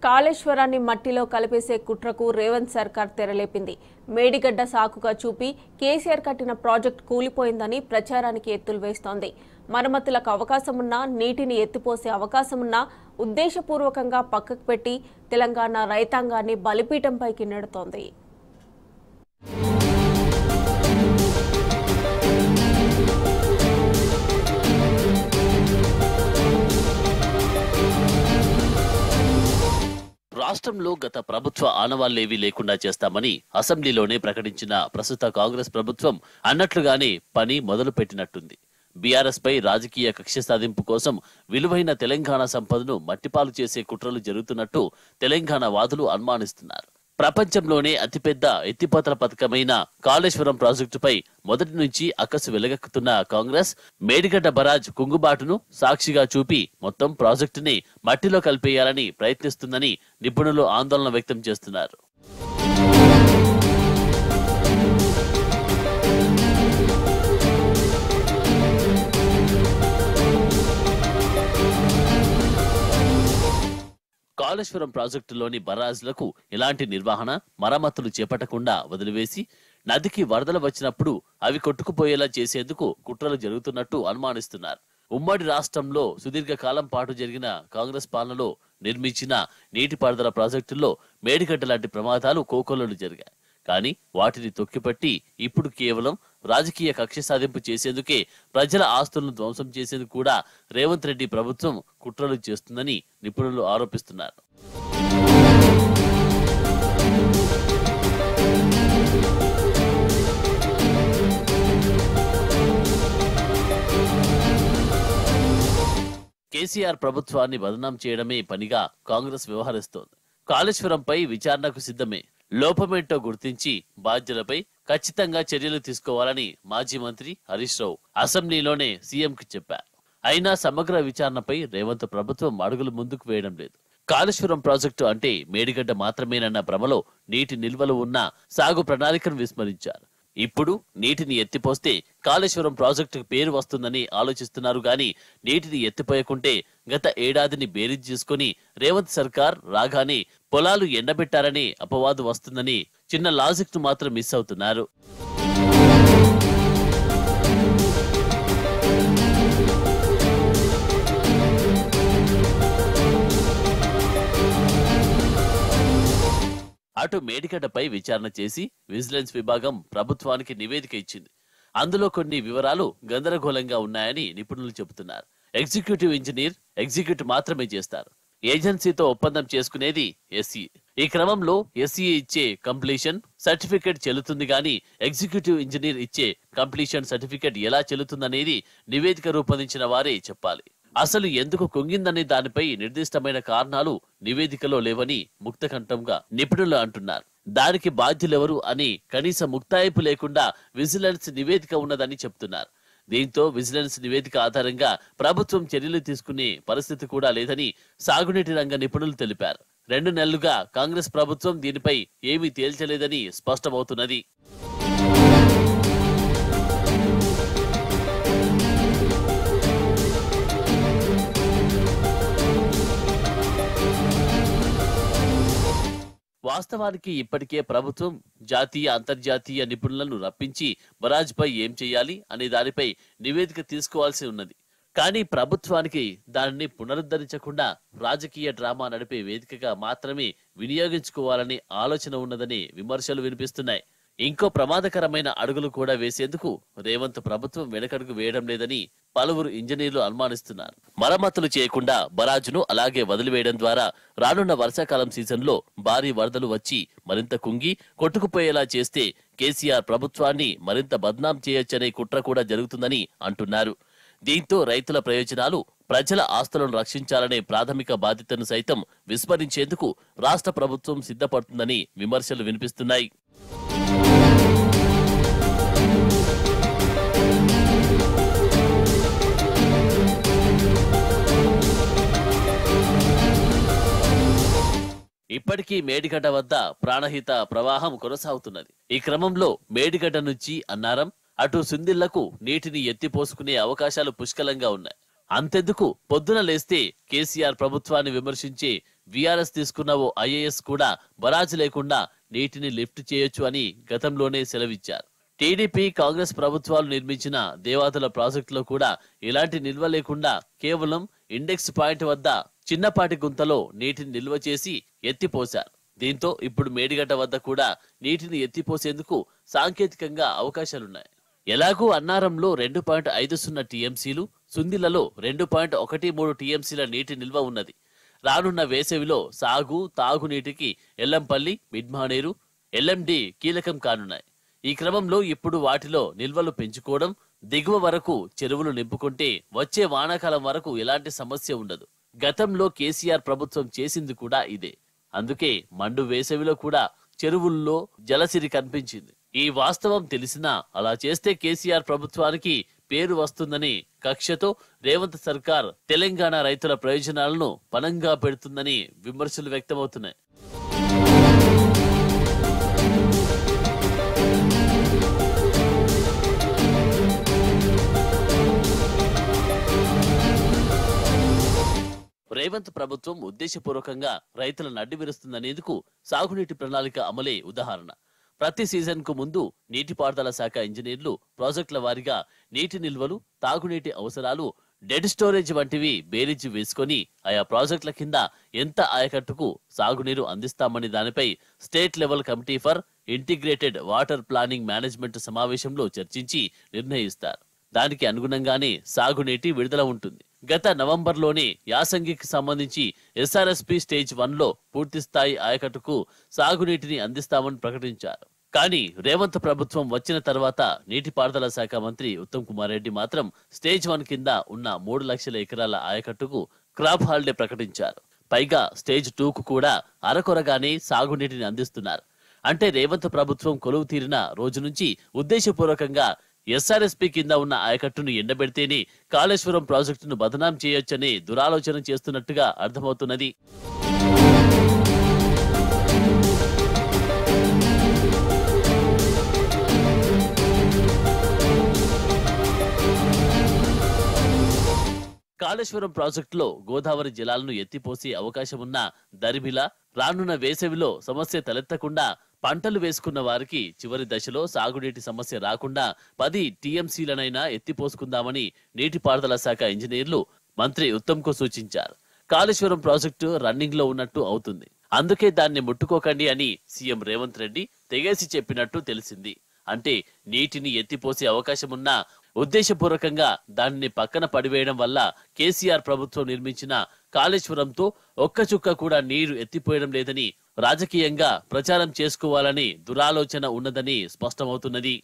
కాళేశ్వరాన్ని మట్టిలో కలిపేసే కుట్రకు రేవంత్ సర్కార్ తెరలేపింది. మేడిగడ్డ సాకుగా చూపి కేసీఆర్ కట్టిన ప్రాజెక్ట్ కూలిపోయిందని ప్రచారానికి ఎత్తులు వేస్తోంది. మరమ్మతులకు అవకాశమున్నా, నీటిని ఎత్తిపోసే అవకాశమున్నా ఉద్దేశపూర్వకంగా పక్కకు పెట్టి తెలంగాణ రైతాంగాన్ని బలిపీఠంపైకి నెడుతోంది. రాష్ట్రంలో గత ప్రభుత్వ ఆనవాళ్లేవీ లేకుండా చేస్తామని అసెంబ్లీలోనే ప్రకటించిన ప్రస్తుత కాంగ్రెస్ ప్రభుత్వం అన్నట్లుగానే పని మొదలు పెట్టినట్టుంది. బీఆర్ఎస్ పై రాజకీయ కక్ష సాధింపు కోసం విలువైన తెలంగాణ సంపదను మట్టిపాలు చేసే కుట్రలు జరుగుతున్నట్టు తెలంగాణ వాదులు అనుమానిస్తున్నారు. ప్రపంచంలోనే అతిపెద్ద ఎత్తిపోతల పథకమైన కాళేశ్వరం ప్రాజెక్టుపై మొదటి నుంచి అక్కసు వెలగెక్కుతున్న కాంగ్రెస్ మేడిగడ్డ బరాజ్ కుంగుబాటును సాక్షిగా చూపి మొత్తం ప్రాజెక్టుని మట్టిలో కలిపేయాలని ప్రయత్నిస్తుందని నిపుణులు ఆందోళన వ్యక్తం చేస్తున్నారు. కాళేశ్వరం ప్రాజెక్టులోని బరాజ్లకు ఎలాంటి నిర్వహణ, మరమ్మతులు చేపట్టకుండా వదిలివేసి నదికి వరదలు వచ్చినప్పుడు అవి కొట్టుకుపోయేలా చేసేందుకు కుట్రలు జరుగుతున్నట్టు అనుమానిస్తున్నారు. ఉమ్మడి రాష్ట్రంలో సుదీర్ఘకాలం పాటు జరిగిన కాంగ్రెస్ పాలనలో నిర్మించిన నీటిపారుదల ప్రాజెక్టుల్లో మేడిగడ్డ లాంటి ప్రమాదాలు కోకొల్లలు జరిగాయి. కానీ వాటిని తొక్కిపట్టి ఇప్పుడు కేవలం రాజకీయ కక్ష సాధింపు చేసేందుకే ప్రజల ఆస్తులను ధ్వంసం చేసేందుకు కూడా రేవంత్ రెడ్డి ప్రభుత్వం కుట్రలు చేస్తుందని నిపుణులు ఆరోపిస్తున్నారు. కేసీఆర్ ప్రభుత్వాన్ని బదనాం చేయడమే పనిగా కాంగ్రెస్ వ్యవహరిస్తోంది. కాళేశ్వరంపై విచారణకు సిద్ధమే. లోపమేంటో గుర్తించి బాధ్యులపై ఖచ్చితంగా చర్యలు తీసుకోవాలని మాజీ మంత్రి హరీష్ రావు అసెంబ్లీలోనే సీఎంకి చెప్పారు. అయినా సమగ్ర విచారణపై రేవంత్ ప్రభుత్వం అడుగులు ముందుకు వేయడం లేదు. కాళేశ్వరం ప్రాజెక్టు అంటే మేడిగడ్డ మాత్రమేనన్న భ్రమలో నీటి నిల్వలు ఉన్న సాగు ప్రణాళికను విస్మరించారు. ఇప్పుడు నీటిని ఎత్తిపోస్తే కాళేశ్వరం ప్రాజెక్టుకు పేరు వస్తుందని ఆలోచిస్తున్నారు గాని నీటిని ఎత్తిపోయకుంటే గత ఏడాదిని బేరీజ్ చేసుకుని రేవంత్ సర్కార్ రాగానే పొలాలు ఎండబెట్టారని అపవాదు వస్తుందని చిన్న లాజిక్ ను మాత్రం మిస్ అవుతున్నారు. అటు మేడిగడ్డపై విచారణ చేసి విజిలెన్స్ విభాగం ప్రభుత్వానికి నివేదిక ఇచ్చింది. అందులో కొన్ని వివరాలు గందరగోళంగా ఉన్నాయని నిపుణులు చెబుతున్నారు. ఎగ్జిక్యూటివ్ ఇంజనీర్ ఎగ్జిక్యూట్ మాత్రమే చేస్తారు. ఏజెన్సీతో ఒప్పందం చేసుకునేది ఎస్సీ. ఈ క్రమంలో ఎస్సీ ఇచ్చే కంప్లీషన్ సర్టిఫికేట్ చెల్లుతుంది గాని ఎగ్జిక్యూటివ్ ఇంజనీర్ ఇచ్చే కంప్లీషన్ సర్టిఫికేట్ ఎలా చెల్లుతుందనేది నివేదిక రూపొందించిన వారే చెప్పాలి. అసలు ఎందుకు కుంగిందనే దానిపై నిర్దిష్టమైన కారణాలు నివేదికలో లేవని ముక్తకంఠంగా నిపుణులు అంటున్నారు. దానికి బాధ్యులెవరు అని కనీస ముక్తాయింపు లేకుండా విజిలెన్స్ నివేదిక ఉన్నదని చెప్తున్నారు. దీంతో విజిలెన్స్ నివేదిక ఆధారంగా ప్రభుత్వం చర్యలు తీసుకునే పరిస్థితి కూడా లేదని సాగునీటి రంగ నిపుణులు తెలిపారు. 2 నెలలుగా కాంగ్రెస్ ప్రభుత్వం దీనిపై ఏమీ తేల్చలేదని స్పష్టమవుతున్నది. వాస్తవానికి ఇప్పటికే ప్రభుత్వం జాతీయ, అంతర్జాతీయ నిపుణులను రప్పించి బరాజ్ పై ఏం చేయాలి అనే దానిపై నివేదిక తీసుకోవాల్సి ఉన్నది. కానీ ప్రభుత్వానికి దానిని పునరుద్ధరించకుండా రాజకీయ డ్రామా నడిపే వేదికగా మాత్రమే వినియోగించుకోవాలనే ఆలోచన ఉన్నదని విమర్శలు వినిపిస్తున్నాయి. ఇంకో ప్రమాదకరమైన అడుగులు కూడా వేసేందుకు రేవంత్ ప్రభుత్వం వెనకడుగు వేయడం లేదని పలువురు ఇంజనీర్లు అనుమానిస్తున్నారు. మరమ్మతులు చేయకుండా బరాజును అలాగే వదిలివేయడం ద్వారా రానున్న వర్షాకాలం సీజన్లో భారీ వరదలు వచ్చి మరింత కుంగి కొట్టుకుపోయేలా చేస్తే కేసీఆర్ ప్రభుత్వాన్ని మరింత బద్నాం చేయొచ్చనే కుట్ర కూడా జరుగుతుందని అంటున్నారు. దీంతో రైతుల ప్రయోజనాలు, ప్రజల ఆస్తులను రక్షించాలనే ప్రాథమిక బాధ్యతను సైతం విస్మరించేందుకు రాష్ట్ర ప్రభుత్వం సిద్ధపడుతుందని విమర్శలు వినిపిస్తున్నాయి. ఇప్పటికీ మేడిగడ్డ వద్ద ప్రాణహిత ప్రవాహం కొనసాగుతున్నది. ఈ క్రమంలో మేడిగడ్డ నుంచి అన్నారం, అటు సుందిళ్లకు నీటిని ఎత్తిపోసుకునే అవకాశాలు పుష్కలంగా ఉన్నాయి. అంతెందుకు పొద్దున లేస్తే కేసీఆర్ ప్రభుత్వాన్ని విమర్శించే వీఆర్ఎస్ తీసుకున్న ఓ ఐఏఎస్ కూడా బరాజు లేకుండా నీటిని లిఫ్ట్ చేయొచ్చు అని గతంలోనే సెలవిచ్చారు. టీడీపీ కాంగ్రెస్ ప్రభుత్వాలు నిర్మించిన దేవాదుల ప్రాజెక్టులో కూడా ఇలాంటి నిల్వ లేకుండా కేవలం ఇండెక్స్ పాయింట్ వద్ద చిన్నపాటి గుంతలో నీటిని నిల్వ చేసి ఎత్తిపోశారు. దీంతో ఇప్పుడు మేడిగడ్డ వద్ద కూడా నీటిని ఎత్తిపోసేందుకు సాంకేతికంగా అవకాశాలున్నాయి. ఎలాగూ అన్నారంలో 2.50 టీఎంసీలు, సుందిలలో 2.13 టీఎంసీల నీటి నిల్వ ఉన్నది. రానున్న వేసవిలో సాగు, తాగునీటికి ఎల్లంపల్లి, మిడ్మానేరు, ఎల్ఎండి కీలకం కానున్నాయి. ఈ క్రమంలో ఇప్పుడు వాటిలో నిల్వలు పెంచుకోవడం, దిగువ వరకు చెరువులు నింపుకుంటే వచ్చే వానాకాలం వరకు ఎలాంటి సమస్య ఉండదు. గతంలో కేసీఆర్ ప్రభుత్వం చేసింది కూడా ఇదే. అందుకే మండు వేసవిలో కూడా చెరువుల్లో జలసిరి కనిపించింది. ఈ వాస్తవం తెలిసినా అలా చేస్తే కేసీఆర్ ప్రభుత్వానికి పేరు వస్తుందని కక్షతో రేవంత్ సర్కార్ తెలంగాణ రైతుల ప్రయోజనాలను పణంగా పెడుతుందని విమర్శలు వ్యక్తమవుతున్నాయి. రేవంత్ ప్రభుత్వం ఉద్దేశపూర్వకంగా రైతులను అడ్డువిరుస్తుందనేందుకు సాగునీటి ప్రణాళిక అమలే ఉదాహరణ. ప్రతి సీజన్ కు ముందు నీటిపారుదల శాఖ ఇంజనీర్లు ప్రాజెక్టుల వారీగా నీటి నిల్వలు, తాగునీటి అవసరాలు, డెడ్ స్టోరేజ్ వంటివి బేరీజు వేసుకొని ఆయా ప్రాజెక్టుల కింద ఎంత ఆయకట్టుకు సాగునీరు అందిస్తామని దానిపై state level committee for integrated water planning management సమావేశంలో చర్చించి నిర్ణయిస్తారు. దానికి అనుగుణంగానే సాగునీటి విడుదల ఉంటుంది. గత నవంబర్లోనే యాసంగికి సంబంధించి ఎస్ఆర్ఎస్పీ స్టేజ్ 1లో పూర్తిస్థాయి ఆయకట్టుకు సాగునీటిని అందిస్తామని ప్రకటించారు. కానీ రేవంత్ ప్రభుత్వం వచ్చిన తర్వాత నీటిపారుదల శాఖ మంత్రి ఉత్తమ్ కుమార్ రెడ్డి మాత్రం స్టేజ్ 1 కింద ఉన్న 3 లక్షల ఎకరాల ఆయకట్టుకు క్రాప్ హాలిడే ప్రకటించారు. పైగా స్టేజ్ 2కు కూడా అరకొరగానే సాగునీటిని అందిస్తున్నారు. అంటే రేవంత్ ప్రభుత్వం కొలువు తీరిన రోజు నుంచి ఉద్దేశపూర్వకంగా ఎస్ఆర్ఎస్పీ కింద ఉన్న ఆయకట్టును ఎండబెడితేనే కాళేశ్వరం ప్రాజెక్టును బదనాం చేయొచ్చనే దురాలోచన చేస్తున్నట్టుగా అర్థమవుతున్నది. కాళేశ్వరం ప్రాజెక్టులో గోదావరి జలాలను ఎత్తిపోసే అవకాశమున్న దరిమిలా రానున్న వేసవిలో సమస్య తలెత్తకుండా పంటలు వేసుకున్న వారికి చివరి దశలో సాగునీటి సమస్య రాకుండా 10 టీఎంసీలనైనా ఎత్తిపోసుకుందామని నీటిపారుదల శాఖ ఇంజనీర్లు మంత్రి ఉత్తమ్కు సూచించారు. కాళేశ్వరం ప్రాజెక్టు రన్నింగ్ లో ఉన్నట్టు అవుతుంది. అందుకే దాన్ని ముట్టుకోకండి అని సీఎం రేవంత్ రెడ్డి తెగేసి చెప్పినట్టు తెలిసింది. అంటే నీటిని ఎత్తిపోసే అవకాశమున్నా ఉద్దేశపూర్వకంగా దానిని పక్కన పడివేయడం వల్ల కేసీఆర్ ప్రభుత్వం నిర్మించిన కాళేశ్వరంతో ఒక్క చుక్క కూడా నీరు ఎత్తిపోయడం లేదని రాజకీయంగా ప్రచారం చేసుకోవాలని దురాలోచన ఉన్నదని స్పష్టమవుతున్నది.